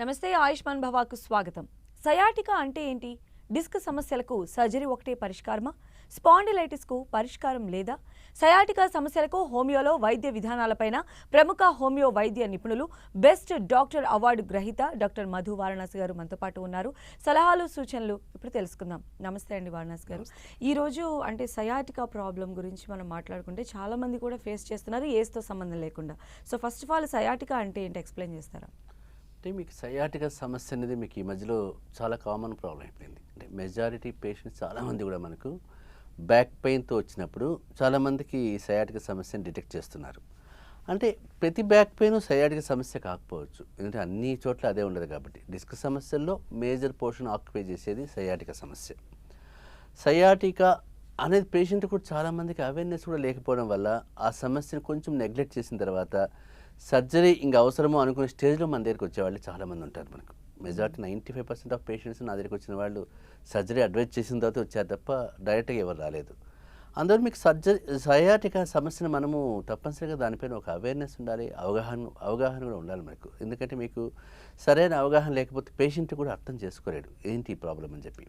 నమస్తే ఆయుష్మాన్ భవాకు స్వాగతం. సయాటికా అంటే ఏంటి? డిస్క్ సమస్యలకు సర్జరీ ఒకటే పరిష్కారమా? స్పాండిలైటిస్కు పరిష్కారం లేదా? సయాటికా సమస్యలకు హోమియోలో వైద్య విధానాలపైన ప్రముఖ హోమియో వైద్య నిపుణులు, బెస్ట్ డాక్టర్ అవార్డు గ్రహీత డాక్టర్ మధు వారణాసి గారు మనతో పాటు ఉన్నారు. సలహాలు సూచనలు ఇప్పుడు తెలుసుకుందాం. నమస్తే అండి వారణాసి గారు. ఈరోజు అంటే సయాటికా ప్రాబ్లం గురించి మనం మాట్లాడుకుంటే చాలామంది కూడా ఫేస్ చేస్తున్నారు, ఏజ్తో సంబంధం లేకుండా. So first of all sciatica అంటే ఏంటి ఎక్స్ప్లెయిన్ చేస్తారా? అంటే మీకు సయాటికా సమస్య అనేది మీకు ఈ మధ్యలో చాలా కామన్ ప్రాబ్లం అయిపోయింది. అంటే మెజారిటీ పేషెంట్స్ చాలామంది కూడా మనకు బ్యాక్ పెయిన్తో వచ్చినప్పుడు చాలామందికి సయాటికా సమస్యను డిటెక్ట్ చేస్తున్నారు. అంటే ప్రతి బ్యాక్ పెయిన్ సయాటికా సమస్య కాకపోవచ్చు, ఎందుకంటే అన్ని చోట్ల అదే ఉండదు కాబట్టి. డిస్క్ సమస్యల్లో మేజర్ పోర్షన్ ఆక్యుపై చేసేది సయాటికా సమస్య. సయాటికా అనేది పేషెంట్ కూడా చాలామందికి అవేర్నెస్ కూడా లేకపోవడం వల్ల ఆ సమస్యను కొంచెం నెగ్లెక్ట్ చేసిన తర్వాత సర్జరీ ఇంకా అవసరమో అనుకునే స్టేజ్లో మన దగ్గరికి వచ్చేవాళ్ళు చాలామంది ఉంటారు. మనకు మెజారిటీ 95% ఆఫ్ పేషెంట్స్ నా దగ్గరికి వచ్చిన వాళ్ళు సర్జరీ అడ్వైజ్ చేసిన తర్వాత వచ్చారు తప్ప డైరెక్ట్గా ఎవరు రాలేదు. అందువల్ల మీకు సయాటికా సమస్యను మనము తప్పనిసరిగా దానిపైన ఒక అవేర్నెస్ ఉండాలి, అవగాహన కూడా ఉండాలి మనకు. ఎందుకంటే మీకు సరైన అవగాహన లేకపోతే పేషెంట్ కూడా అర్థం చేసుకోలేడు ఏంటి ఈ ప్రాబ్లం అని చెప్పి.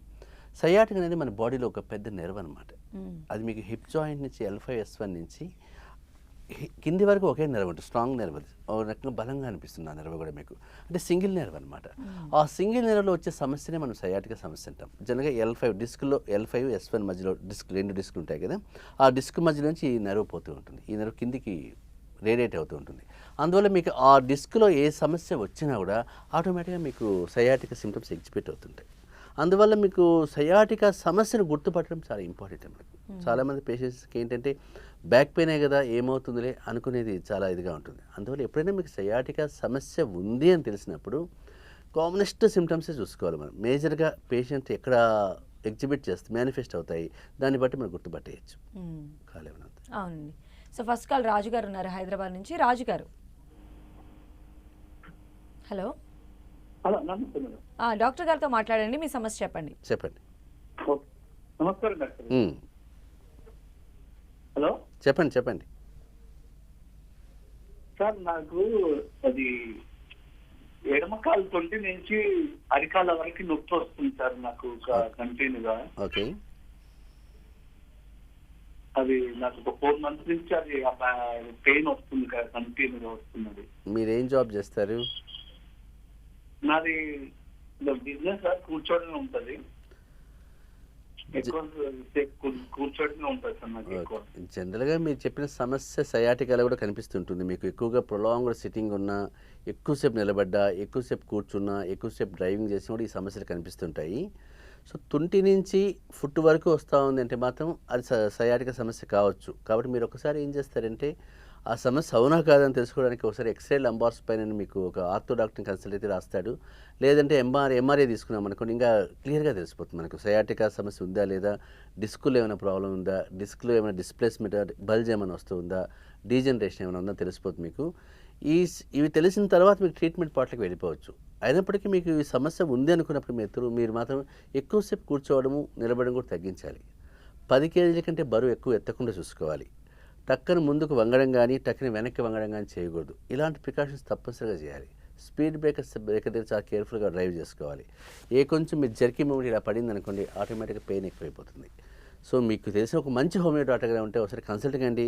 సయాటికా అనేది మన బాడీలో ఒక పెద్ద నెర్వ్ అనమాట. అది మీకు హిప్ జాయింట్ నుంచి L5S1 నుంచి కింది వరకు ఒకే నెర్వ్ ఉంటుంది, స్ట్రాంగ్ నెర్వ్. అది ఒక రకంగా బలంగా అనిపిస్తుంది ఆ నెర్వ్ కూడా మీకు. అంటే సింగిల్ నెర్వ్ అనమాట. ఆ సింగిల్ నెర్వ్లో వచ్చే సమస్యనే మనం సయాటికా సమస్య అంటాం. జనరల్గా L5 డిస్క్లో L5S1 మధ్యలో రెండు డిస్క్లు ఉంటాయి కదా, ఆ డిస్క్ మధ్య నుంచి ఈ నెర్వ్ పోతూ ఉంటుంది. ఈ నెర్వ్ కిందికి రేడియేట్ అవుతూ ఉంటుంది. అందువల్ల మీకు ఆ డిస్క్లో ఏ సమస్య వచ్చినా కూడా ఆటోమేటిక్గా మీకు సయాటికా సిమ్టమ్స్ ఎగ్జిబిట్ అవుతుంటాయి. అందువల్ల మీకు సయాటికా సమస్యను గుర్తుపట్టడం చాలా ఇంపార్టెంట్ మనకు. చాలామంది పేషెంట్స్కి ఏంటంటే బ్యాక్ పెయినే కదా ఏమవుతుందిలే అనుకునేది చాలా ఇదిగా ఉంటుంది. అందువల్ల ఎప్పుడైనా మీకు సయాటికా సమస్య ఉంది అని తెలిసినప్పుడు కామనెస్ట్ సిమ్టమ్సే చూసుకోవాలి మనం. మేజర్గా పేషెంట్ ఎక్కడ ఎగ్జిబిట్ చేస్తే మేనిఫెస్ట్ అవుతాయి, దాన్ని బట్టి మనం గుర్తుపట్టేయచ్చు. అవునండి. సో ఫస్ట్ కాల్ రాజు గారు ఉన్నారు హైదరాబాద్ నుంచి. రాజు గారు, హలో. హలో, నమస్తే మేడం. డాక్టర్ గారితో మాట్లాడండి, మీ సమస్య చెప్పండి. నమస్కారం డాక్టర్. హలో, చెప్పండి సార్. నాకు అది ఎడమ కాలు తొంటి నుంచి అరికాల వరకు నొప్పి వస్తుంది సార్ నాకు కంటిన్యూగా. ఓకే. అది నాకు ఒక 4 months నుంచి అది పెయిన్ వస్తుంది కదా, కంటిన్యూగా వస్తున్నది. మీరేం జాబ్ చేస్తారు? నాది బిజినెస్ సార్, కూర్చోడమే ఉంటుంది. కూర్చోడమే ఉంటుంది సార్ నాకు ఎక్కువ. జనరల్గా మీరు చెప్పిన సమస్య సయాటికాలో కూడా కనిపిస్తుంటుంది. మీకు ఎక్కువగా ప్రొలాంగ్డ్ సిట్టింగ్ ఉన్నా, ఎక్కువసేపు నిలబడ్డా, ఎక్కువసేపు కూర్చున్నా, ఎక్కువసేపు డ్రైవింగ్ చేసినా కూడా ఈ సమస్యలు కనిపిస్తుంటాయి. సో తుంటి నుంచి ఫుట్ వరకు వస్తూ ఉంది అంటే మాత్రం అది సయాటికా సమస్య కావచ్చు. కాబట్టి మీరు ఒకసారి ఏం చేస్తారంటే ఆ సమస్య అవునా కాదని తెలుసుకోవడానికి ఒకసారి ఎక్స్రే లంబార్స్ పైన మీకు ఒక ఆర్థో డాక్టర్ని కన్సల్ట్ అయితే రాస్తాడు. లేదంటే ఎంఆర్ఐ తీసుకున్నాం అనుకోండి, ఇంకా క్లియర్గా తెలిసిపోతుంది మనకు సయాటికా సమస్య ఉందా లేదా, డిస్కులో ఏమైనా ప్రాబ్లం ఉందా, డిస్క్లో ఏమైనా డిస్ప్లేస్మెంట్ బల్జ్ ఏమైనా వస్తుందా, డీజనరేషన్ ఏమైనా ఉందా తెలిసిపోతుంది మీకు. ఇవి తెలిసిన తర్వాత మీకు ట్రీట్మెంట్ పార్ట్లకు వెళ్ళిపోవచ్చు. అయినప్పటికీ మీకు ఈ సమస్య ఉంది అనుకున్నప్పుడు మీరు మాత్రం ఎక్కువసేపు కూర్చోవడము, నిలబడడం కూడా తగ్గించాలి. 10 kg కంటే బరువు ఎక్కువ ఎత్తకుండా చూసుకోవాలి. టక్కన ముందుకు వంగడం కానీ, టక్కన వెనక్కి వంగడం కానీ చేయకూడదు. ఇలాంటి ప్రికాషన్స్ తప్పనిసరిగా చేయాలి. స్పీడ్ బ్రేకర్ దగ్గర చాలా కేర్ఫుల్గా డ్రైవ్ చేసుకోవాలి. కొంచెం మీరు జర్కీ మూమెంట్ ఇలా పడింది అనుకోండి, ఆటోమేటిక్గా పెయిన్ ఎక్కువైపోతుంది. సో మీకు తెలిసిన ఒక మంచి హోమియో డాక్టర్గా ఉంటే ఒకసారి కన్సల్ట్ కండి,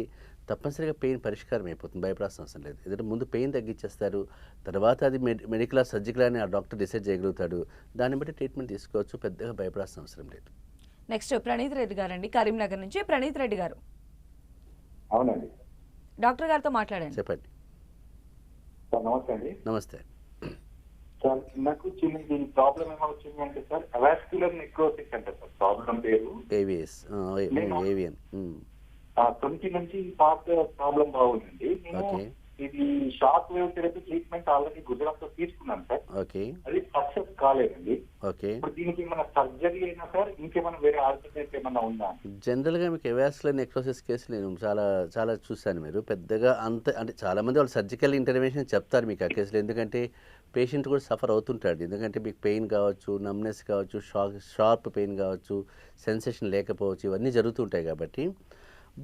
తప్పనిసరిగా పెయిన్ పరిష్కారం అయిపోతుంది, భయపడాల్సిన అవసరం లేదు. ఎందుకంటే ముందు పెయిన్ తగ్గించేస్తారు, తర్వాత అది మెడికల్ సర్జికల్ అని ఆ డాక్టర్ డిసైడ్ చేయగలుగుతాడు. దాన్ని బట్టి ట్రీట్మెంట్ తీసుకోవచ్చు, పెద్దగా భయపడాల్సిన అవసరం లేదు. నెక్స్ట్ ప్రణీత్ రెడ్డి గారు అండి, కరీంనగర్ నుంచి. ప్రణీత్ రెడ్డి గారు, అవునండి, డాక్టర్ గారితో మాట్లాడండి. చెప్పండి. సార్ నమస్తే అండి. నమస్తే సార్, నాకు చిన్న దీని ప్రాబ్లం ఏమవుతుంది అంటే సార్ అవాస్క్యులర్ నెక్రోసిస్ అంటే సార్ ప్రాబ్లం పేరు ఏవియన్. తొంటి నుంచి పార్ట్ ప్రాబ్లం బాగుందండి. నేను ఇది shock wave therapy treatment already Gujarat లో తీసుకున్నాను సార్. ఓకే. అది సక్సెస్ కాలేదండి. ఓకే. ఇప్పుడు దీనికి ఏమైనా సర్జరీ అయినా సార్, ఇంకేమైనా వేరే ఆల్టర్నేట్ ఏమైనా ఉందా? జనరల్గా మీకు అవాస్క్యులర్ నెక్రోసిస్ కేసు నేను చాలా చూశాను. మీరు పెద్దగా అంటే చాలామంది వాళ్ళు సర్జికల్ ఇంటర్వెన్షన్ చెప్తారు మీకు ఆ కేసులో, ఎందుకంటే పేషెంట్ కూడా సఫర్ అవుతుంటాడు. ఎందుకంటే మీకు పెయిన్ కావచ్చు, నమ్నెస్ కావచ్చు, షార్ప్ పెయిన్ కావచ్చు, సెన్సేషన్ లేకపోవచ్చు, ఇవన్నీ జరుగుతుంటాయి కాబట్టి.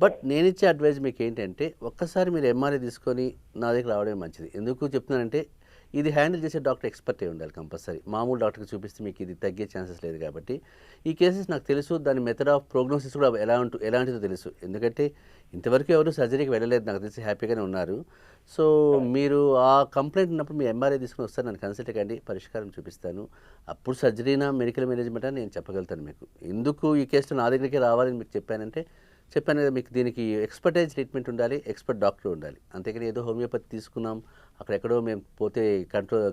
బట్ నేను ఇచ్చే అడ్వైజ్ మీకు ఏంటంటే ఒక్కసారి మీరు ఎంఆర్ఐ తీసుకొని నా దగ్గర రావడమే మంచిది. ఎందుకు చెప్తున్నానంటే ఇది హ్యాండిల్ చేసే డాక్టర్ ఎక్స్పర్ట్ అయి ఉండాలి కంపల్సరీ. మామూలు డాక్టర్కి చూపిస్తే మీకు ఇది తగ్గే ఛాన్సెస్ లేదు కాబట్టి ఈ కేసెస్ నాకు తెలుసు. దాని మెథడ్ ఆఫ్ ప్రోగ్నోసిస్ కూడా ఎలాంటిదో తెలుసు. ఎందుకంటే ఇంతవరకు ఎవరు సర్జరీకి వెళ్ళలేదు, నాకు తెలిసి హ్యాపీగానే ఉన్నారు. సో మీరు ఆ కంప్లైంట్ ఉన్నప్పుడు మీ ఎంఆర్ఐ తీసుకుని వస్తారు, నన్ను కన్సల్ట్ కండి, పరిష్కారం చూపిస్తాను. అప్పుడు సర్జరీనా మెడికల్ మేనేజ్మెంట్ అని నేను చెప్పగలుగుతాను మీకు. ఎందుకు ఈ కేసులో నా దగ్గరికి రావాలని మీకు చెప్పాను కదా, మీకు దీనికి ఎక్స్పర్టైజ్ ట్రీట్మెంట్ ఉండాలి, ఎక్స్పర్ట్ డాక్టర్ ఉండాలి. అంతేకాని ఏదో హోమియోపతి తీసుకున్నాం అక్కడెక్కడో మేము పోతే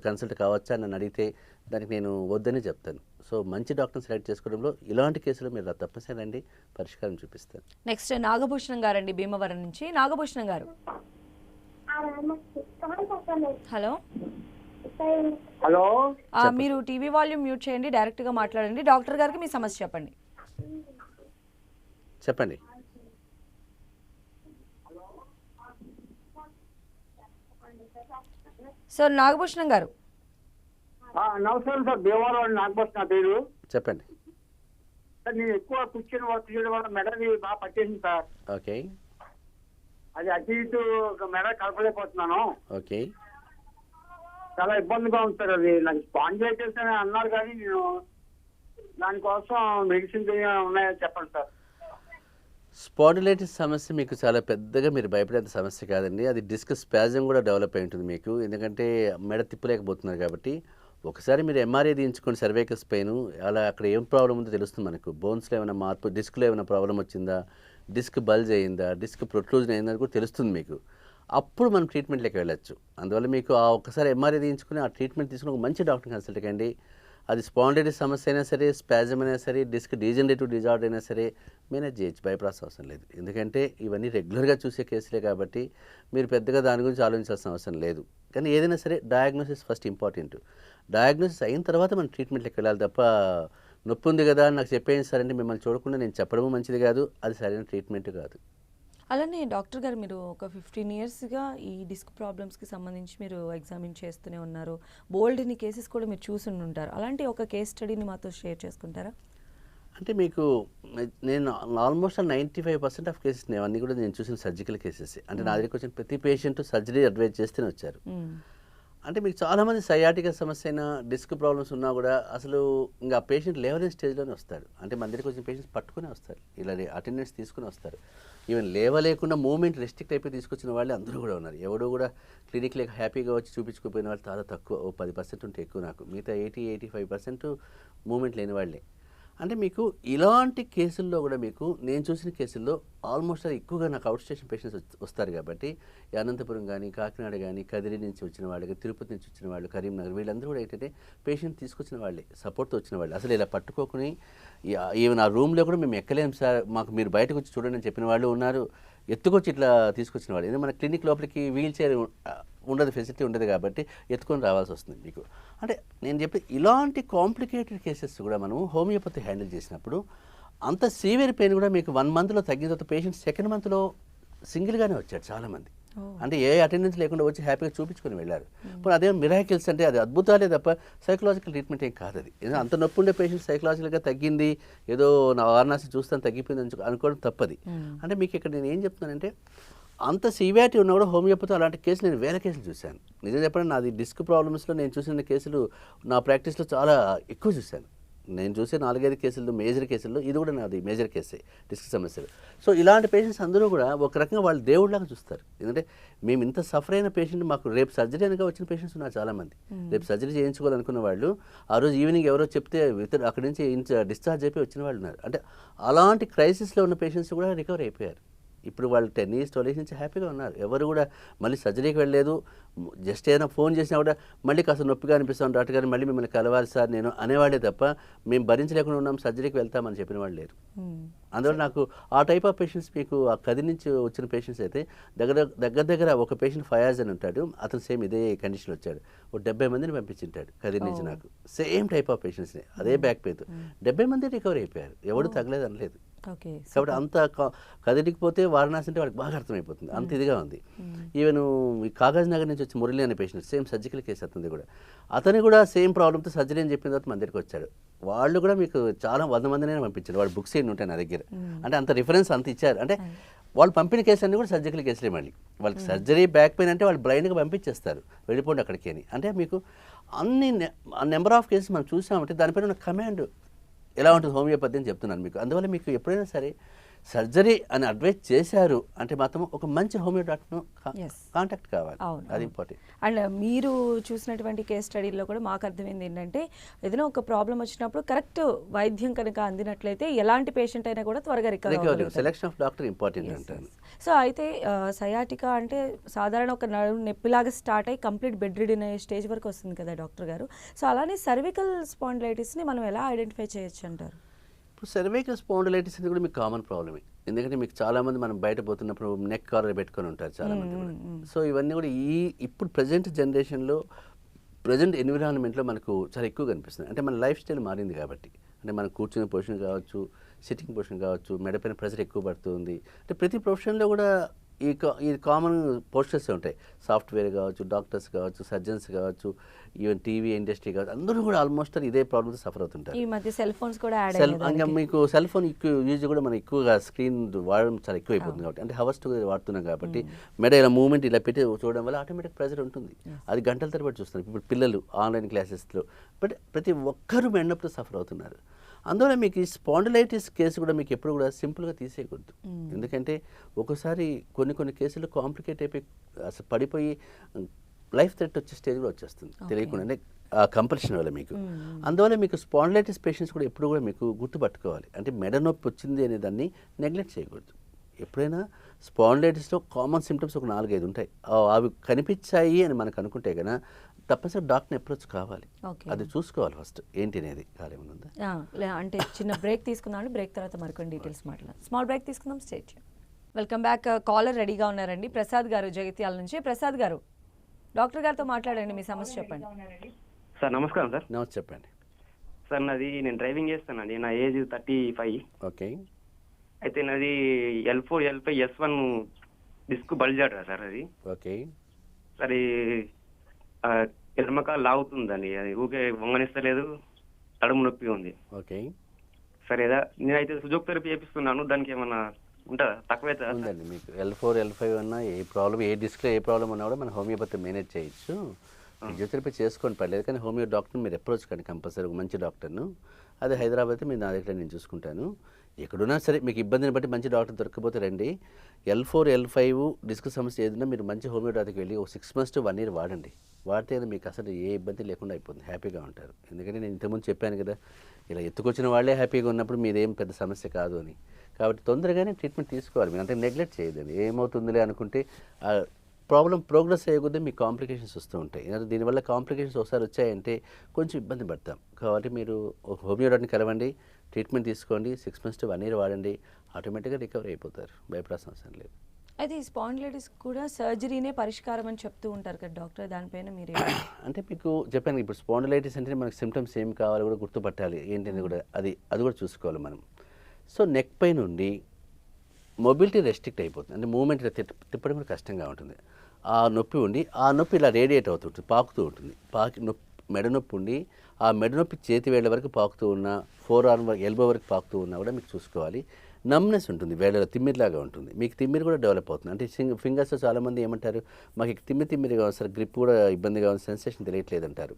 కన్సల్ట్ కావచ్చా అని నన్ను అడిగితే దానికి నేను వద్దని చెప్తాను. సో మంచి డాక్టర్ని సెలెక్ట్ చేసుకోవడంలో ఇలాంటి కేసులు మీరు తప్పనిసరి రండి, పరిష్కారం చూపిస్తాను. నెక్స్ట్ నాగభూషణం గారండి భీమవరం నుంచి. నాగభూషణం గారు హలో. హలో, మీరు టీవీ వాల్యూమ్ మ్యూట్ చేయండి, డైరెక్ట్గా మాట్లాడండి. డాక్టర్ గారికి మీ సమస్య చెప్పండి. చెప్పండి. సార్ నాగభూషణం గారు. నమస్కారం సార్, భీమవరం నాగభూషణం నా పేరు. చెప్పండి. సార్ నేను ఎక్కువ కూర్చొని వర్క్ చేయడం వల్ల మెడని బాగా పట్టేసింది సార్. ఓకే అది అటు ఇటు మెడ కలపలేకపోతున్నాను. ఓకే చాలా ఇబ్బందిగా ఉంది సార్. అది నాకు స్పాండిలైటిస్ అని అన్నారు కానీ నేను దానికోసం మెడిసిన్స్ ఉన్నాయో చెప్పండి సార్. స్పాండిలైటిస్ సమస్య మీకు చాలా పెద్దగా మీరు భయపడేంత సమస్య కాదండి. అది డిస్క్ స్పాజం కూడా డెవలప్ అయి ఉంటుంది మీకు, ఎందుకంటే మెడ తిప్పలేకపోతున్నారు కాబట్టి. ఒకసారి మీరు ఎంఆర్ఐ తీయించుకోండి, సర్వైకస్ పెయిన్, అలా అక్కడ ఏం ప్రాబ్లం ఉందో తెలుస్తుంది మనకు. బోన్స్లో ఏమైనా మార్పు, డిస్క్లో ఏమైనా ప్రాబ్లం వచ్చిందా, డిస్క్ బల్జ్ అయిందా, డిస్క్ ప్రొట్రూజన్ అయిందా కూడా తెలుస్తుంది మీకు. అప్పుడు మనం ట్రీట్మెంట్లోకి వెళ్ళొచ్చు. అందువల్ల మీకు ఆ ఒక్కసారి ఎంఆర్ఐ తీయించుకుని ఆ ట్రీట్మెంట్ తీసుకుని ఒక మంచి డాక్టర్ కన్సల్ట్ కండి. అది స్పాండిలైటిస్ సమస్య అయినా సరే, స్పాజమ్ అయినా సరే, డిస్క్ డీజనరేటివ్ డిజార్డర్ అయినా సరే మేనేజ్ చేయొచ్చు, భయపడాల్సిన అవసరం లేదు. ఎందుకంటే ఇవన్నీ రెగ్యులర్గా చూసే కేసులే కాబట్టి మీరు పెద్దగా దాని గురించి ఆలోచించాల్సిన అవసరం లేదు. కానీ ఏదైనా సరే డయాగ్నోసిస్ ఫస్ట్ ఇంపార్టెంట్. డయాగ్నోసిస్ అయిన తర్వాత మనం ట్రీట్మెంట్లోకి వెళ్ళాలి తప్ప నొప్పి ఉంది కదా నాకు చెప్పేయండి సార్ అంటే మిమ్మల్ని చూడకుండా నేను చెప్పడము మంచిది కాదు, అది సరైన ట్రీట్మెంట్ కాదు. అలానే డాక్టర్ గారు, మీరు ఒక 15 ఇయర్స్గా ఈ డిస్క్ ప్రాబ్లమ్స్కి సంబంధించి మీరు ఎగ్జామిన్ చేస్తూనే ఉన్నారు. బోల్డ్ని కేసెస్ కూడా మీరు చూసి ఉంటారు. అలాంటి ఒక కేస్ స్టడీని మాతో షేర్ చేసుకుంటారా? అంటే మీకు నేను ఆల్మోస్ట్ 95% ఆఫ్ కేసెస్ అన్నీ కూడా నేను చూసిన సర్జికల్ కేసెస్. అంటే నా దగ్గరికి వచ్చిన ప్రతి పేషెంట్ సర్జరీ అడ్వైజ్ చేస్తేనే వచ్చారు. అంటే మీకు చాలామంది సయాటిక సమస్య అయినా, డిస్క్ ప్రాబ్లమ్స్ ఉన్నా కూడా అసలు ఇంకా పేషెంట్ లేవలేని స్టేజ్లోనే వస్తాడు. అంటే మన దగ్గరికి వచ్చిన పేషెంట్స్ పట్టుకునే వస్తారు, ఇలా అటెండెన్స్ తీసుకుని వస్తారు. ఈవెన్ లేవలేకుండా మూమెంట్ రెస్ట్రిక్ట్ అయిపోయి తీసుకొచ్చిన వాళ్ళే అందరూ కూడా ఉన్నారు. ఎవడో కూడా క్లినిక్లో హ్యాపీగా వచ్చి చూపించుకుపోయిన వాళ్ళు చాలా తక్కువ, 10% ఉంటే ఎక్కువ. నాకు మిగతా 80-85% మూమెంట్ లేని వాళ్ళే. అంటే మీకు ఇలాంటి కేసుల్లో కూడా మీకు నేను చూసిన కేసుల్లో ఆల్మోస్ట్ ఎక్కువగా నాకు అవుట్ స్టేషన్ పేషెంట్స్ వస్తారు కాబట్టి అనంతపురం కానీ, కాకినాడ కానీ, కదిరి నుంచి వచ్చిన వాళ్ళు, తిరుపతి నుంచి వచ్చిన వాళ్ళు, కరీంనగర్, వీళ్ళందరూ కూడా ఏంటంటే పేషెంట్ తీసుకొచ్చిన వాళ్ళే, సపోర్ట్తో వచ్చిన వాళ్ళు. అసలు ఇలా పట్టుకోకుని ఈవెన్ ఆ రూమ్లో కూడా మేము ఎక్కలేము సార్, మాకు మీరు బయటకు వచ్చి చూడండి అని చెప్పిన వాళ్ళు ఉన్నారు. ఎత్తుకొచ్చి ఇట్లా తీసుకొచ్చిన వాళ్ళు. ఎందుకంటే మన క్లినిక్ లోపలికి వీల్ చైర్ ఉండదు, ఫెసిలిటీ ఉండదు కాబట్టి ఎత్తుకొని రావాల్సి వస్తుంది మీకు. అంటే నేను చెప్పి ఇలాంటి కాంప్లికేటెడ్ కేసెస్ కూడా మనం హోమియోపతి హ్యాండిల్ చేసినప్పుడు అంత సీవియర్ పెయిన్ కూడా మీకు 1 మంత్లో తగ్గిన తర్వాత పేషెంట్ 2nd మంత్లో సింగిల్గానే వచ్చాడు చాలామంది. అంటే ఏ అటెండెన్స్ లేకుండా వచ్చి హ్యాపీగా చూపించుకొని వెళ్ళారు. ఇప్పుడు అదే మిరాకిల్స్ అంటే అది అద్భుతాలే తప్ప సైకలాజికల్ ట్రీట్మెంట్ ఏం కాదు అది. ఏదో అంత నొప్పి ఉండే పేషెంట్ సైకలాజికల్గా తగ్గింది, ఏదో నా వారణాసి చూస్తాను తగ్గిపోయింది అనుకోవడం తప్పది. అంటే మీకు ఇక్కడ నేను ఏం చెప్తున్నానంటే అంత సివియారిటీ ఉన్నా కూడా హోమియోపతి అలాంటి కేసులు నేను వేరే కేసులు చూశాను. నిజం చెప్పండి, నాది డిస్క్ ప్రాబ్లమ్స్లో నేను చూసిన కేసులు నా ప్రాక్టీస్లో చాలా ఎక్కువ చూశాను. నేను చూసే 4-5 కేసుల్లో, మేజర్ కేసుల్లో ఇది కూడా నాది మేజర్ కేసే, డిస్క్ సమస్యలు. సో ఇలాంటి పేషెంట్స్ అందరూ కూడా ఒక రకంగా వాళ్ళు దేవుడిలాగా చూస్తారు. ఎందుకంటే మేము ఇంత సఫర్ అయిన పేషెంట్, మాకు రేపు సర్జరీ అనగా వచ్చిన పేషెంట్స్ ఉన్నారు చాలామంది. రేపు సర్జరీ చేయించుకోవాలనుకున్న వాళ్ళు ఆ రోజు ఈవినింగ్ ఎవరో చెప్తే అక్కడి నుంచి డిశ్చార్జ్ అయిపోయి వచ్చిన వాళ్ళు ఉన్నారు. అంటే అలాంటి క్రైసిస్లో ఉన్న పేషెంట్స్ కూడా రికవర్ అయిపోయారు. ఇప్పుడు వాళ్ళు 10 years 12 years నుంచి హ్యాపీగా ఉన్నారు. ఎవరు కూడా మళ్ళీ సర్జరీకి వెళ్ళలేదు. జస్ట్ ఏదైనా ఫోన్ చేసినా కూడా మళ్ళీ కాస్త నొప్పిగా అనిపిస్తాం డాక్టర్ గారు, మళ్ళీ మిమ్మల్ని కలవాలి సార్ నేను అనేవాడే తప్ప మేము భరించలేకుండా ఉన్నాం సర్జరీకి వెళ్తామని చెప్పిన వాళ్ళు లేరు. అందువల్ల నాకు ఆ టైప్ ఆఫ్ పేషెంట్స్, మీకు ఆ కది నుంచి వచ్చిన పేషెంట్స్ అయితే దగ్గర ఒక పేషెంట్ ఫయాజ్ అని ఉంటాడు, అతను సేమ్ ఇదే కండిషన్ వచ్చాడు. ఒక 70 మందిని పంపించింటాడు కది నుంచి. నాకు సేమ్ టైప్ ఆఫ్ పేషెంట్స్ని, అదే బ్యాక్ పెయిన్ 70 మంది రికవర్ అయిపోయారు, ఎవడు తగ్గలేదు అనలేదు. ఓకే. కాబట్టి అంత కదిలికపోతే వారణాసి అంటే వాడికి బాగా అర్థమైపోతుంది, అంత ఇదిగా ఉంది. ఈవెన్ ఈ కాగజ్ నగర్ నుంచి వచ్చి మురళి అనే పేషెంట్ సేమ్ సర్జికల్ కేసు అతనిది కూడా. అతను కూడా సేమ్ ప్రాబ్లంతో సర్జరీ అని చెప్పిన తర్వాత మన దగ్గరికి వచ్చాడు. వాళ్ళు కూడా మీకు చాలా 100 మందినే పంపించారు. వాడు బుక్స్ ఎన్ని ఉంటాయి నా దగ్గర, అంటే అంత రిఫరెన్స్ అంత ఇచ్చారు. అంటే వాళ్ళు పంపిన కేసు అన్నీ కూడా సర్జికల్ కేసులే. మళ్ళీ వాళ్ళకి సర్జరీ బ్యాక్ పెయిన్ అంటే వాళ్ళు బ్లైండ్గా పంపించేస్తారు, వెళ్ళిపోండి అక్కడికి అని. అంటే మీకు అన్ని నెంబర్ ఆఫ్ కేసెస్ మనం చూసామంటే దానిపైన ఉన్న కమాండ్ ఎలా ఉంటుంది హోమియోపతి అని చెప్తున్నాను మీకు. అందువల్ల మీకు ఎప్పుడైనా సరే సర్జరీ అని అడ్వైజ్ చేశారు అంటే మాత్రం ఒక మంచి హోమియో డాక్టర్ను కాంటాక్ట్ కావాలి, అది ఇంపార్టెంట్. అండ్ మీరు చూసినటువంటి కేస్ స్టడీలో కూడా మాకు అర్థమైంది ఏంటంటే ఏదైనా ఒక ప్రాబ్లం వచ్చినప్పుడు కరెక్ట్ వైద్యం కనుక అందినట్లయితే ఎలాంటి పేషెంట్ అయినా కూడా త్వరగా recover. Selection of doctor important అంటారు. సో అయితే సయాటికా అంటే సాధారణ ఒక నడుము నొప్పిలాగా స్టార్ట్ అయ్యి కంప్లీట్ బెడ్ రిడన్ అయ్యే స్టేజ్ వరకు వస్తుంది కదా డాక్టర్ గారు. సో అలానే సర్వికల్ స్పాండిలైటిస్ని మనం ఎలా ఐడెంటిఫై చేయొచ్చు అంటారు? ఇప్పుడు సర్వైకల్ స్పాండిలైటిస్ అనేది కూడా మీకు కామన్ ప్రాబ్లమే. ఎందుకంటే మీకు చాలామంది మనం బయట పోతున్నప్పుడు నెక్ కాలర్ పెట్టుకొని ఉంటారు చాలామంది కూడా. సో ఇవన్నీ కూడా ఇప్పుడు ప్రజెంట్ జనరేషన్లో ప్రజెంట్ ఎన్విరాన్మెంట్లో మనకు చాలా ఎక్కువ కనిపిస్తుంది. అంటే మన లైఫ్ స్టైల్ మారింది కాబట్టి, అంటే మనం కూర్చునే పొజిషన్ కావచ్చు, సిట్టింగ్ పొజిషన్ కావచ్చు, మెడపైన ప్రెషర్ ఎక్కువ పడుతుంది. అంటే ప్రతి ప్రొఫెషన్లో కూడా ఈ కామన్ పోస్టర్స్ ఉంటాయి. సాఫ్ట్వేర్ కావచ్చు, డాక్టర్స్ కావచ్చు, సర్జన్స్ కావచ్చు, ఈవెన్ టీవీ ఇండస్ట్రీ కావచ్చు, అందరూ కూడా ఆల్మోస్ట్ ఇదే ప్రాబ్లమ్స్ సఫర్ అవుతుంటారు. ఈ మధ్య సెల్ ఫోన్స్ కూడా ఇంకా మీకు సెల్ ఫోన్ యూజ్ కూడా మనం ఎక్కువగా స్క్రీన్ వాడడం చాలా ఎక్కువ అయిపోతుంది కాబట్టి, అంటే హవర్స్ టు వాడుతున్నాం కాబట్టి మెడ ఇలా మూవ్మెంట్ ఇలా పెట్టి చూడడం వల్ల ఆటోమేటిక్ ప్రెజర్ ఉంటుంది. అది గంటల తరబడి చూస్తున్నారు. ఇప్పుడు పిల్లలు ఆన్లైన్ క్లాసెస్లో బట్ ప్రతి ఒక్కరూ మెడనొప్పితో సఫర్ అవుతున్నారు. అందువల్ల మీకు ఈ స్పాండిలైటిస్ కేసు కూడా మీకు ఎప్పుడు కూడా సింపుల్గా తీసేయకూడదు. ఎందుకంటే ఒకసారి కొన్ని కేసులు కాంప్లికేట్ అయిపోయి అసలు పడిపోయి లైఫ్ థ్రెట్ వచ్చే స్టేజ్ కూడా వచ్చేస్తుంది తెలియకుండా, అంటే ఆ కంపల్షన్ వల్ల మీకు. అందువల్ల మీకు స్పాండిలైటిస్ పేషెంట్స్ కూడా ఎప్పుడు కూడా మీకు గుర్తుపట్టుకోవాలి. అంటే మెడ నొప్పి వచ్చింది అనే దాన్ని నెగ్లెక్ట్ చేయకూడదు. ఎప్పుడైనా స్పాండిలైటిస్లో కామన్ సిమ్టమ్స్ ఒక 4-5 ఉంటాయి. అవి కనిపించాయి అని మనకు అనుకుంటే కన్నా తప్పనిసరి డాక్టర్ని అప్రోచ్ కావాలి. అది చూసుకోవాలి ఫస్ట్ ఏంటి అనేది. కాలేముందా అంటే చిన్న బ్రేక్ తీసుకుందాం. బ్రేక్ తర్వాత మరికొన్ని డీటెయిల్స్ మాట్లాడదాం. స్మాల్ బ్రేక్ తీసుకుందాం. స్టేట్. Welcome back. కాలర్ రెడీగా ఉన్నారండి, ప్రసాద్ గారు జగిత్యాల నుంచి. ప్రసాద్ గారు, డాక్టర్ గారితో మాట్లాడండి, మీ సమస్య చెప్పండి. సార్ నమస్కారం. సార్ నమస్తే, చెప్పండి సార్. నాది నేను డ్రైవింగ్ చేస్తానండి, నా ఏజ్ 35. ఓకే. అయితే నాది L4 L5 S1 disc bulge అంటారా సార్ అది. ఓకే. సార్ ఎడమకాలు లాగుతుందండి, అది ఊకే వంగనిస్తలేదు, తడుము నొప్పి ఉంది. ఓకే. సరే నేనైతే ఫిజియోథెరపీ చేపిస్తున్నాను, దానికి ఏమన్నా ఉంటుందా తక్కువైతే? ఉందండి మీకు L4 L5 అన్నా ఏ ప్రాబ్లం, ఏ డిస్క్లో ఏ ప్రాబ్లం ఉన్నా కూడా మన హోమియోపతి మేనేజ్ చేయొచ్చు. ఫిజియోథెరపీ చేసుకోండి పర్లేదు, కానీ హోమియో డాక్టర్ని మీరు అప్రోచ్ కండి కంపల్సరీ, ఒక మంచి డాక్టర్ను. అదే హైదరాబాద్ అయితే మీరు నా దగ్గర నేను చూసుకుంటాను. ఎక్కడున్నా సరే మీకు ఇబ్బందిని బట్టి మంచి డాక్టర్ దొరకకపోతే రండి. L4 L5 డిస్క్ సమస్య ఏదైనా మీరు మంచి హోమియో డాక్టర్కి వెళ్ళి ఒక 6 months to 1 year వాడండి. వాడితే మీకు అసలు ఏ ఇబ్బంది లేకుండా అయిపోతుంది, హ్యాపీగా ఉంటారు. ఎందుకంటే నేను ఇంతకుముందు చెప్పాను కదా, ఇలా ఎత్తుకొచ్చిన వాళ్ళే హ్యాపీగా ఉన్నప్పుడు మీదేం పెద్ద సమస్య కాదు అని. కాబట్టి తొందరగానే ట్రీట్మెంట్ తీసుకోవాలి. మీరు అంతే నెగ్లెక్ట్ చేయదండి. ఏమవుతుందిలే అనుకుంటే ప్రాబ్లం ప్రోగ్రెస్ అయ్యేకొద్దీ మీకు కాంప్లికేషన్స్ వస్తూ ఉంటాయి. దీనివల్ల కాంప్లికేషన్స్ ఒకసారి వచ్చాయంటే కొంచెం ఇబ్బంది పడతాం. కాబట్టి మీరు ఒక హోమియో డాక్టర్ని కలవండి, ట్రీట్మెంట్ తీసుకోండి, 6 months to 1 year వాడండి, ఆటోమేటిక్గా రికవర్ అయిపోతారు, భయపడాల్సిన అవసరం లేదు. అయితే ఈ స్పాండిలైటిస్ కూడా సర్జరీనే పరిష్కారం అని చెప్తూ ఉంటారు కదా డాక్టర్, దానిపైన మీరు అంటే మీకు చెప్పాను ఇప్పుడు స్పాండిలైటిస్ అంటే మనకు సిమ్టమ్స్ ఏం కావాలో కూడా గుర్తుపట్టాలి, ఏంటనేది కూడా అది కూడా చూసుకోవాలి మనం. సో నెక్ పై నుండి మొబిలిటీ రెస్ట్రిక్ట్ అయిపోతుంది, అంటే మూవ్మెంట్ తిప్పడం కూడా కష్టంగా ఉంటుంది. ఆ నొప్పి ఉండి ఆ నొప్పి ఇలా రేడియేట్ అవుతుంటుంది, పాకుతూ ఉంటుంది. మెడ నొప్పి ఉండి ఆ మెడ నొప్పి చేతి వేళ్ళ వరకు పాకుతూ ఉన్నా, 4 arm ఎల్బో వరకు పాకుతూ ఉన్నా కూడా మీకు చూసుకోవాలి. నమ్నెస్ ఉంటుంది, వేళ్ళలో తిమ్మిరిలాగా ఉంటుంది. మీకు తిమ్మిరి కూడా డెవలప్ అవుతుంది. అంటే ఫింగర్స్లో చాలామంది ఏమంటారు, మాకు తిమ్మిరిగా ఉంది సార్, గ్రిప్ కూడా ఇబ్బందిగా ఉంది, సెన్సేషన్ తెలియట్లేదు అంటారు.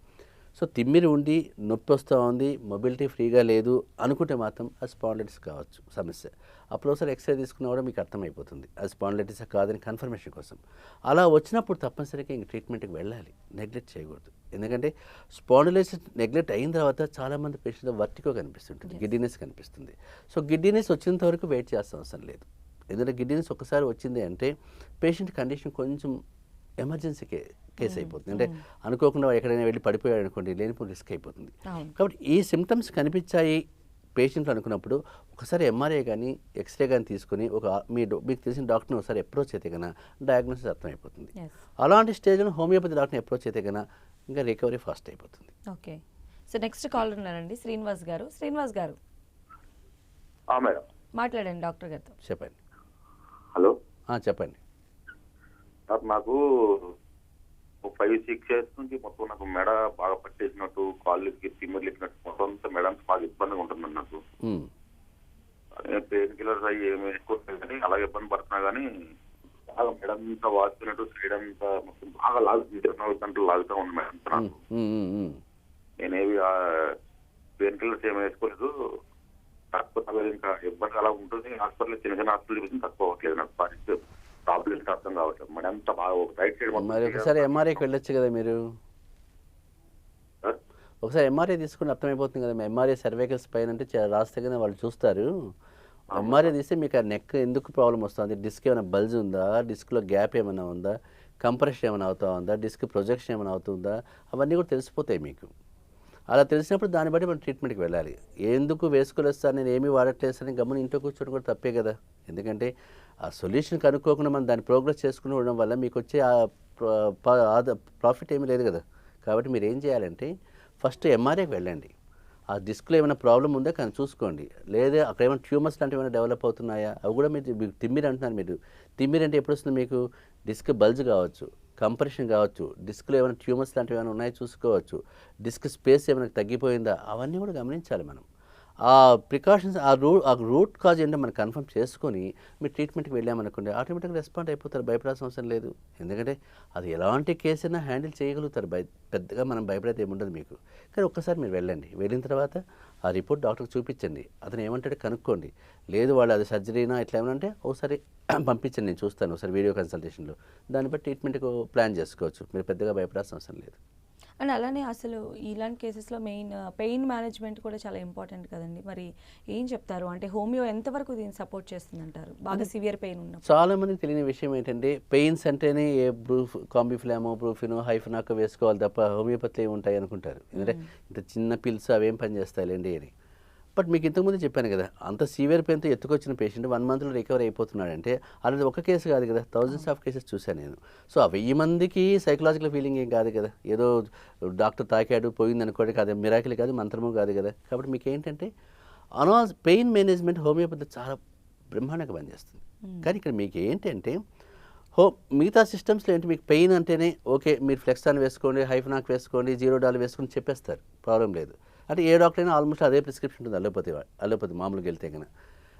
సో తిమ్మిరి ఉండి నొప్పి వస్తూ ఉంది, మొబిలిటీ ఫ్రీగా లేదు అనుకుంటే మాత్రం అది స్పాండిలైటిస్ కావచ్చు సమస్య. అప్పుడు ఒకసారి ఎక్స్రే తీసుకున్నా కూడా మీకు అర్థమైపోతుంది అది స్పాండిలైటిస్ కాదని కన్ఫర్మేషన్ కోసం. అలా వచ్చినప్పుడు తప్పనిసరిగా ఇంక ట్రీట్మెంట్కి వెళ్ళాలి, నెగ్లెక్ట్ చేయకూడదు. ఎందుకంటే స్పాండిలైటిస్ నెగ్లెక్ట్ అయిన తర్వాత చాలామంది పేషెంట్ వర్టిగో కనిపిస్తుంటుంది, గిడ్డినెస్ కనిపిస్తుంది. సో గిడ్డినెస్ వచ్చినంత వరకు వెయిట్ చేయాల్సిన అవసరం లేదు. ఎందుకంటే గిడ్డినెస్ ఒకసారి వచ్చింది అంటే పేషెంట్ కండిషన్ కొంచెం ఎమర్జెన్సీ కేసు అయిపోతుంది. అంటే అనుకోకుండా ఎక్కడైనా వెళ్ళి పడిపోయాడు అనుకోండి, లేనిపోయిన రిస్క్ అయిపోతుంది. కాబట్టి ఈ సిమ్టమ్స్ కనిపించాయి పేషెంట్లు అనుకున్నప్పుడు ఒకసారి ఎంఆర్ఐ కానీ ఎక్స్రే కానీ తీసుకుని మీకు తెలిసిన డాక్టర్ని ఒకసారి అప్రోచ్ అయితే కన్నా డయాగ్నోసిస్ అర్థమైపోతుంది. అలాంటి స్టేజ్లో హోమియోపతి డాక్టర్ని అప్రోచ్ అయితే కన్నా ఇంకా రికవరీ ఫాస్ట్ అయిపోతుంది. ఓకే. సో నెక్స్ట్ కాల్ ఉన్నారండి, శ్రీనివాస్ గారు. శ్రీనివాస్ గారు, మేడం మాట్లాడండి డాక్టర్ గారితో. చెప్పండి. హలో చెప్పండి. సార్, నాకు 5-6 ఇయర్స్ నుంచి మొత్తం నాకు మెడ బాగా పట్టేసినట్టు, కాళ్ళకి తిమ్మిర్లు ఎక్కినట్టు మొత్తం అంతా మెడ అంతా బాగా ఇబ్బందిగా ఉంటుందండి నాకు. మ్మ్. పెయిన్ కిల్లర్స్ అవి ఏమి వేసుకోలేదు కానీ అలాగే ఇబ్బంది పడుతున్నా కానీ బాగా మెడ అంతా వాడుతున్నట్టు సైడ్ అంతా మొత్తం బాగా 24 గంటలు లాగుతూ ఉంది మెడ అంతా నాకు. నేనేవి పెయిన్ కిల్లర్స్ ఏమి వేసుకోలేదు. కాకపోతే అలాగే ఇంకా ఇబ్బంది అలా ఉంటుంది. హాస్పిటల్ చిన్న చిన్న హాస్పిటల్ చూపించి తక్కువ అవ్వట్లేదు నాకు. పరిస్థితి ప్రాబ్లమ్స్ అర్థం కావట్లేదు. మరి అంత బాగా ఒక రైట్ సైడ్ మరి ఒకసారి ఎంఆర్ఐకి వెళ్ళొచ్చు కదా మీరు. ఒకసారి ఎంఆర్ఐ తీసుకుని అర్థమైపోతుంది కదా. ఎంఆర్ఐ సర్వైకల్ స్పైన్ అంటే రాస్తే కదా వాళ్ళు చూస్తారు. ఎంఆర్ఐ తీస్తే మీకు ఆ నెక్ ఎందుకు ప్రాబ్లం వస్తుంది, డిస్క్ ఏమైనా బల్జ్ ఉందా, డిస్క్లో గ్యాప్ ఏమైనా ఉందా, కంప్రెషన్ ఏమైనా అవుతా ఉందా, డిస్క్ ప్రొజెక్షన్ ఏమైనా అవుతుందా, అవన్నీ కూడా తెలిసిపోతాయి మీకు. అలా తెలిసినప్పుడు దాన్ని బట్టి మనం ట్రీట్మెంట్కి వెళ్ళాలి. ఎందుకు వేసుకోలేస్తాను నేను ఏమీ వాడట్లేస్తాను గమ్మున ఇంట్లో కూర్చోవడం కూడా తప్పే కదా. ఎందుకంటే ఆ సొల్యూషన్ కనుక్కోకుండా మనం దాన్ని ప్రోగ్రెస్ చేసుకుని ఉండడం వల్ల మీకు వచ్చే ప్రాఫిట్ ఏమీ లేదు కదా. కాబట్టి మీరు ఏం చేయాలంటే ఫస్ట్ ఎంఆర్ఐకి వెళ్ళండి. ఆ డిస్క్లో ఏమైనా ప్రాబ్లం ఉందా కానీ చూసుకోండి. లేదా అక్కడ ఏమైనా ట్యూమర్స్ లాంటివి ఏమైనా డెవలప్ అవుతున్నాయా అవి కూడా మీరు తిమ్మిరి అంటున్నారు. మీరు తిమ్మిరి అంటే ఎప్పుడు వస్తుంది మీకు? డిస్క్ బల్జ్ కావచ్చు, కంప్రెషన్ కావచ్చు, డిస్క్లో ఏమైనా ట్యూమర్స్ లాంటివి ఏమైనా ఉన్నాయో చూసుకోవచ్చు, డిస్క్ స్పేస్ ఏమైనా తగ్గిపోయిందా అవన్నీ కూడా గమనించాలి మనం. ఆ ప్రికాషన్స్ ఆ రూట్ కాజ్ ఏంటో మనం కన్ఫర్మ్ చేసుకొని మీరు ట్రీట్మెంట్కి వెళ్ళామనుకోండి ఆటోమేటిక్గా రెస్పాండ్ అయిపోతారు. భయపడాల్సిన అవసరం లేదు. ఎందుకంటే అది ఎలాంటి కేసు అయినా హ్యాండిల్ చేయగలుగుతారు. పెద్దగా మనం భయపడేది ఏముండదు మీకు. కానీ ఒక్కసారి మీరు వెళ్ళండి. వెళ్ళిన తర్వాత ఆ రిపోర్ట్ డాక్టర్కి చూపించండి. అతను ఏమంటాడో కనుక్కోండి. లేదు వాళ్ళు అది సర్జరీనా ఇట్లా ఏమంటే ఒకసారి పంపించండి, నేను చూస్తాను ఒకసారి వీడియో కన్సల్టేషన్లో. దాన్ని బట్టి ట్రీట్మెంట్కి ప్లాన్ చేసుకోవచ్చు. మీరు పెద్దగా భయపడాల్సిన అవసరం లేదు. అండ్ అలానే అసలు ఇలాంటి కేసెస్లో పెయిన్ మేనేజ్మెంట్ కూడా చాలా ఇంపార్టెంట్ కదండి. మరి ఏం చెప్తారు? అంటే హోమియో ఎంతవరకు దీన్ని సపోర్ట్ చేస్తుందంటారు బాగా సివియర్ పెయిన్ ఉన్నప్పుడు? చాలా మందికి తెలియని విషయం ఏంటంటే పెయిన్స్ అంటేనే ఏ కాంబిఫ్లామో, బ్రూఫినో, హైఫనాకో వేసుకోవాలి తప్ప హోమియోపతిలో ఏమి ఉంటాయి అనుకుంటారు. ఎందుకంటే ఇంత చిన్న పిల్స్ అవేం పని చేస్తాయిలేండి అని. బట్ మీకు ఇంతకుముందు చెప్పాను కదా, అంత సివియర్ పెయిన్తో ఎత్తుకొచ్చిన పేషెంట్ 1 monthలో రికవర్ అయిపోతున్నాడంటే అలాంటి ఒక కేసు కాదు కదా, థౌజండ్స్ ఆఫ్ కేసెస్ చూశాను నేను. సో ఆ 1000 మందికి సైకలాజికల్ ఫీలింగ్ ఏం కాదు కదా, ఏదో డాక్టర్ తాకాడు పోయింది అనుకోవడం కాదు, మిరాకిల్ కాదు, మంత్రము కాదు కదా. కాబట్టి మీకు ఏంటంటే పెయిన్ మేనేజ్మెంట్ హోమియోపతి చాలా బ్రహ్మాండంగా పనిచేస్తుంది. కానీ ఇక్కడ మీకు ఏంటంటే మిగతా సిస్టమ్స్లో ఏంటి, మీకు పెయిన్ అంటేనే ఓకే మీరు ఫ్లెక్సాన్ వేసుకోండి, హైఫనాక్ వేసుకోండి, $0 వేసుకొని చెప్పేస్తారు, ప్రాబ్లం లేదు. అంటే ఏ డాక్టర్ అయినా ఆల్మోస్ట్ అదే ప్రిస్క్రిప్షన్ ఉంటుంది అలోపతి మామూలుగా వెళ్తే కన్నా.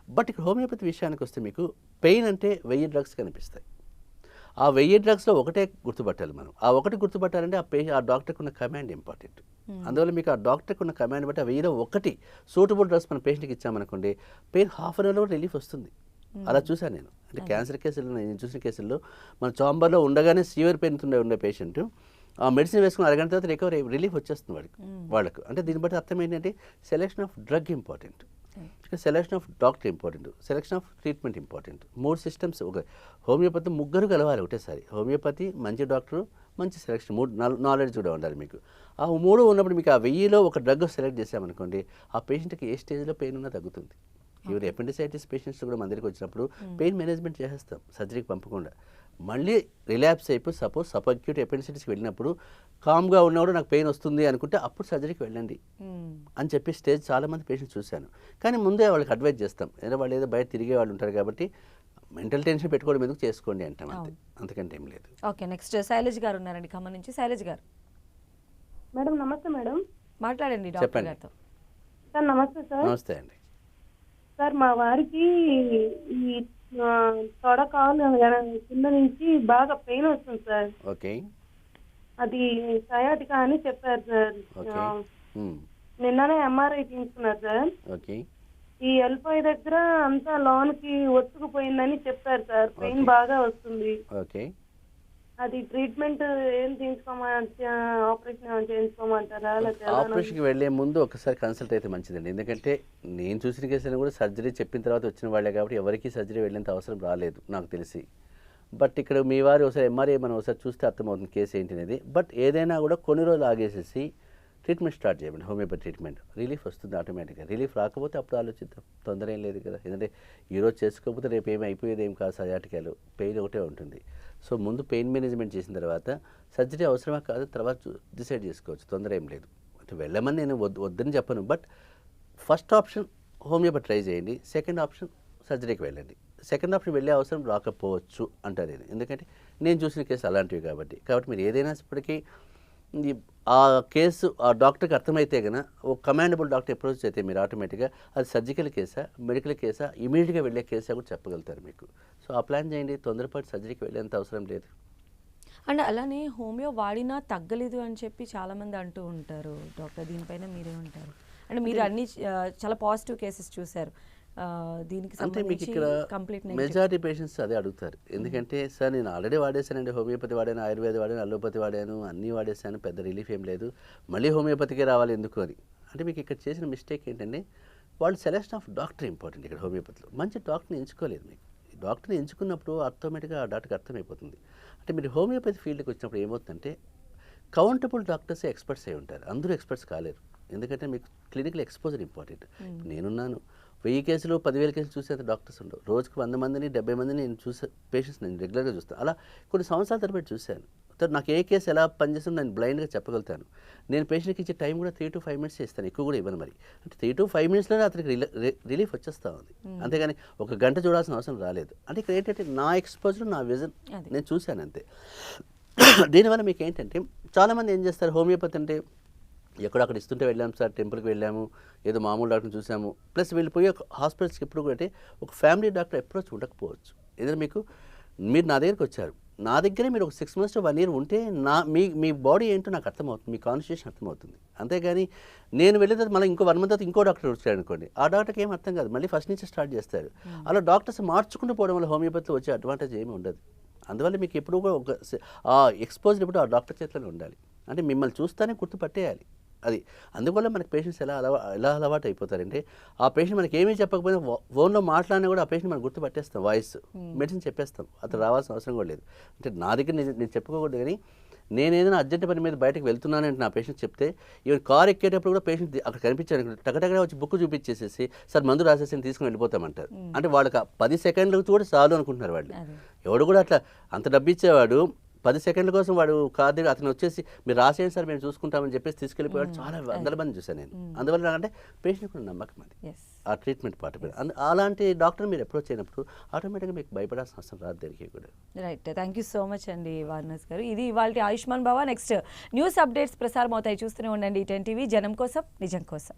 బట్ ఇక్కడ హోమియోపతి విషయానికి వస్తే మీకు పెయిన్ అంటే 1000 డ్రగ్స్ కనిపిస్తాయి. ఆ 1000 డ్రగ్స్లో ఒకటే గుర్తుపట్టాలి మనం. ఆ ఒకటి గుర్తుపట్టాలంటే ఆ డాక్టర్కి ఉన్న కమాండ్ ఇంపార్టెంట్. అందువల్ల మీకు ఆ డాక్టర్కి ఉన్న కమాండ్ బట్టి ఆ 1000లో ఒకటి సూటబుల్ డ్రగ్స్ మన పేషెంట్కి ఇచ్చామనుకోండి పెయిన్ ½ an hourలో రిలీఫ్ వస్తుంది. అలా చూశాను నేను. అంటే క్యాన్సర్ కేసుల్లో నేను చూసిన కేసుల్లో మన చాంబర్లో ఉండగానే సివియర్ పెయిన్ ఉండే పేషెంట్ ఆ మెడిసిన్ వేసుకుని అరగంట తర్వాత రికవరీ రిలీఫ్ వచ్చేస్తుంది వాళ్ళకు. అంటే దీన్ని బట్టి అర్థం ఏంటంటే selection of drug important, selection of doctor important, selection of treatment important. 3 systems ఒక హోమియోపతి ముగ్గురు కలవాలి ఒకటేసారి. హోమియోపతి, మంచి డాక్టరు, మంచి సెలెక్షన్, 3 నాలెడ్జ్ కూడా ఉండాలి మీకు. ఆ 3 ఉన్నప్పుడు మీకు ఆ 1000లో ఒక డ్రగ్ సెలెక్ట్ చేసామనుకోండి ఆ పేషెంట్కి ఏ స్టేజ్లో పెయిన్ ఉన్నా తగ్గుతుంది. ఈవెన్ ఎపెండిసైటిస్ పేషెంట్స్ కూడా మన దగ్గరికి వచ్చినప్పుడు పెయిన్ మేనేజ్మెంట్ చేసేస్తాం సర్జరీకి పంపకుండా. మళ్ళీ రిలాప్స్ అయిపోయి సపోజ్ సబ్అక్యూట్ ఎపెండిసైటిస్కి వెళ్ళినప్పుడు కామ్గా ఉన్నప్పుడు నాకు పెయిన్ వస్తుంది అనుకుంటే అప్పుడు సర్జరీకి వెళ్ళండి అని చెప్పి స్టేజ్ చాలామంది పేషెంట్స్ చూశాను. కానీ ముందే వాళ్ళకి అడ్వైజ్ చేస్తాం, ఏదో వాళ్ళు ఏదో బయట తిరిగే వాళ్ళు ఉంటారు కాబట్టి మెంటల్ టెన్షన్ పెట్టుకోవడం ఎందుకు, చేసుకోండి అంటాం అంతే, అంతకంటే ఏం లేదు. ఓకే, నెక్స్ట్ శైలజ్ గారు ఉన్నారండి ఖమ్మం నుంచి. శైలజ్ గారు మేడం నమస్తే మేడం. మాట్లాడండి డాక్టర్ గారితో. సార్ నమస్తే సార్. నమస్తే అండి. సార్ మా వారికి ఈ తొడకాలు కింద నుంచి బాగా పెయిన్ వస్తుంది సార్. ఓకే, అది సయాటికా అని చెప్పారు సార్. నిన్ననే ఎంఆర్ఐ తీసుకున్నారు సార్. ఓకే, ఈ ఎల్పై దగ్గర అంతా లోనికి ఒత్తుకుపోయిందని చెప్పారు సార్. పెయిన్ బాగా వస్తుంది. ఓకే, అది ట్రీట్మెంట్ ఏం ఆపరేషన్ ఏమైనా చేయించుకోమంటారా? ఆపరేషన్కి వెళ్ళే ముందు ఒకసారి కన్సల్ట్ అయితే మంచిదండి. ఎందుకంటే నేను చూసిన కేసులను కూడా సర్జరీ చెప్పిన తర్వాత వచ్చిన వాళ్ళే కాబట్టి ఎవరికి సర్జరీ వెళ్ళేంత అవసరం రాలేదు నాకు తెలిసి. బట్ ఇక్కడ మీ వారు ఒకసారి ఎంఆర్ఐ మనం ఒకసారి చూస్తే అర్థమవుతుంది కేసు ఏంటి అనేది. బట్ ఏదైనా కూడా కొన్ని రోజులు ఆగేసేసి ట్రీట్మెంట్ స్టార్ట్ చేయండి. హోమియోపతి ట్రీట్మెంట్ రిలీఫ్ వస్తుంది ఆటోమేటిక్గా. రిలీఫ్ రాకపోతే అప్పుడు ఆలోచిద్దాం, తొందర ఏం లేదు కదా. ఎందుకంటే ఈరోజు చేసుకోకపోతే రేపు ఏమి అయిపోయేది ఏం కాదు, సయాటికాలు పెయిన్ ఒకటే ఉంటుంది. సో ముందు పెయిన్ మేనేజ్మెంట్ చేసిన తర్వాత సర్జరీ అవసరమా కాదు తర్వాత డిసైడ్ చేసుకోవచ్చు, తొందర ఏం లేదు. అంటే వెళ్ళమని నేను వద్దని చెప్పను. But first option homeopathy try చేయండి, సెకండ్ ఆప్షన్ సర్జరీకి వెళ్ళండి. సెకండ్ ఆప్షన్ వెళ్ళే అవసరం రాకపోవచ్చు అంటారు నేను. ఎందుకంటే నేను చూసిన కేసు అలాంటివి కాబట్టి మీరు ఏదైనా ఇప్పటికీ ఆ కేసు ఆ డాక్టర్కి అర్థమైతే కనుక ఒక కమాండబుల్ డాక్టర్ అప్రోచ్ అయితే మీరు ఆటోమేటిక్గా అది సర్జికల్ కేసా, మెడికల్ కేసా, ఇమీడియట్గా వెళ్ళే కేసా కూడా చెప్పగలుగుతారు మీకు. సో ఆ ప్లాన్ చేయండి. తొందరపాటు సర్జరీకి వెళ్ళేంత అవసరం లేదు. అండ్ అలానే హోమియో వాడినా తగ్గలేదు అని చెప్పి చాలామంది అంటూ ఉంటారు డాక్టర్. దీనిపైన మీరేమంటారు? అంటే మీరు అన్ని చాలా పాజిటివ్ కేసెస్ చూశారు. దీనికి అంటే మీకు సంబంధించి ఇక్కడ కంప్లీట్ మెజారిటీ పేషెంట్స్ అదే అడుగుతారు. ఎందుకంటే సార్ నేను ఆల్రెడీ వాడేశానండి, హోమియోపతి వాడాను, ఆయుర్వేద వాడాను, అలోపతి వాడాను, అన్నీ వాడేశాను, పెద్ద రిలీఫ్ ఏం లేదు, మళ్ళీ హోమియోపతికే రావాలి ఎందుకు అని. అంటే మీకు ఇక్కడ చేసిన మిస్టేక్ ఏంటంటే వాళ్ళు సెలెక్షన్ ఆఫ్ డాక్టర్ ఇంపార్టెంట్. ఇక్కడ హోమియోపతిలో మంచి డాక్టర్ని ఎంచుకోలేదు. మీకు డాక్టర్ని ఎంచుకున్నప్పుడు ఆటోమేటిక్గా ఆ డాక్టర్కి అర్థమైపోతుంది. అంటే మీరు హోమియోపతి ఫీల్డ్కి వచ్చినప్పుడు ఏమవుతుందంటే కౌంటబుల్ డాక్టర్స్ ఎక్స్పర్ట్స్ అయి ఉంటారు. అందరూ ఎక్స్పర్ట్స్ కాలేరు. ఎందుకంటే మీకు క్లినికల్ ఎక్స్పోజర్ ఇంపార్టెంట్. నేనున్నాను 1000 కేసులు 10,000 కేసులు చూసేంత డాక్టర్స్ ఉండవు. రోజుకు 100 మందిని 70 మందిని నేను చూసే పేషెంట్స్ నేను రెగ్యులర్గా చూస్తాను. అలా కొన్ని సంవత్సరాల తరబడి చూశాను. నాకు ఏ కేసు ఎలా పనిచేస్తుందో నేను బ్లైండ్గా చెప్పగలుగుతాను. నేను పేషెంట్కి ఇచ్చే టైం కూడా 3 to 5 minutes ఇస్తాను, ఎక్కువ కూడా ఇవ్వను. మరి అంటే 3 to 5 minutesలోనే అతనికి రిలీఫ్ వచ్చేస్తూ ఉంది. అంతేగాని ఒక గంట చూడాల్సిన అవసరం రాలేదు. అంటే ఇక్కడ ఏంటంటే నా ఎక్స్పోజర్, నా విజన్ నేను చూశాను అంతే. దీనివల్ల మీకు ఏంటంటే చాలామంది ఏం చేస్తారు, హోమియోపతి అంటే ఎక్కడో అక్కడ ఇస్తుంటే వెళ్ళాము సార్, టెంపుల్కి వెళ్ళాము, ఏదో మామూలు డాక్టర్ని చూసాము. ప్లస్ వీళ్ళు పోయి హాస్పిటల్స్కి ఎప్పుడు కూడా అంటే ఒక ఫ్యామిలీ డాక్టర్ అప్రోచ్ ఉండకపోవచ్చు. ఏదైనా మీరు నా దగ్గరికి వచ్చారు, నా దగ్గరే మీరు ఒక 6 months to 1 year ఉంటే మీ బాడీ ఏంటో నాకు అర్థమవుతుంది, మీ కాన్స్టిట్యూషన్ అర్థమవుతుంది. అంతేగాని నేను వెళ్ళిన తర్వాత మళ్ళీ ఇంకో 1 month తర్వాత ఇంకో డాక్టర్ వచ్చాడు అనుకోండి, ఆ డాక్టర్కి ఏం అర్థం కాదు, మళ్ళీ ఫస్ట్ నుంచి స్టార్ట్ చేస్తారు. అలా డాక్టర్స్ మార్చుకుంటూ పోవడం వల్ల హోమియోపతిలో వచ్చే అడ్వాంటేజ్ ఏమీ ఉండదు. అందువల్ల మీకు ఎప్పుడు కూడా ఆ ఎక్స్పోజర్ ఎప్పుడు ఆ డాక్టర్ చేతిలోనే ఉండాలి. అంటే మిమ్మల్ని చూస్తానే గుర్తుపట్టేయాలి అది. అందువల్ల మనకి పేషెంట్స్ ఎలా అలవాటు అయిపోతారంటే ఆ పేషెంట్ మనకి ఏమీ చెప్పకపోయినా ఫోన్లో మాట్లాడినా కూడా ఆ పేషెంట్ మనం గుర్తుపట్టేస్తాం, వాయిస్ మెడిసిన్ చెప్పేస్తాం, అతను రావాల్సిన అవసరం కూడా లేదు. అంటే నా దగ్గర నేను చెప్పుకోకూడదు, కానీ నేను ఏదైనా అర్జెంట్ పని మీద బయటకు వెళ్తున్నానంటే నా పేషెంట్ చెప్తే, ఈవెన్ కార్ ఎక్కేటప్పుడు కూడా పేషెంట్ అక్కడ కనిపించాను టగటగా వచ్చి బుక్ చూపించేసేసి సార్ మందు రాసేసి తీసుకుని వెళ్ళిపోతామంటారు. అంటే వాళ్ళకి 10 seconds కూడా చాలు అనుకుంటున్నారు వాళ్ళు. ఎవడు కూడా అట్లా అంత డబ్బు ఇచ్చేవాడు 10 seconds కోసం వాడు కార్ దగ్గర అతను వచ్చేసి మీరు రాసేయండి సార్ మేము చూసుకుంటామని చెప్పేసి తీసుకెళ్ళిపోయాడు. చాలా వందల మంది చూసాను నేను. అందువల్ల నాకంటే పేషెంట్ కూడా నమ్మకం అది ఆ ట్రీట్మెంట్ పార్ట్ మీద. అలాంటి డాక్టర్ మీరు అప్రోచ్ అయినప్పుడు ఆటోమేటిక్గా మీకు భయపడాల్సిన అవసరం రాదు దేనికి కూడా. Right, thank you so much అండి వారణాసి గారు. ఇది ఇవాళ ఆయుష్మాన్ భవ. నెక్స్ట్ న్యూస్ అప్డేట్స్ ప్రసారం అవుతాయి, చూస్తూనే ఉండండి 10 TV, జనం కోసం నిజం కోసం.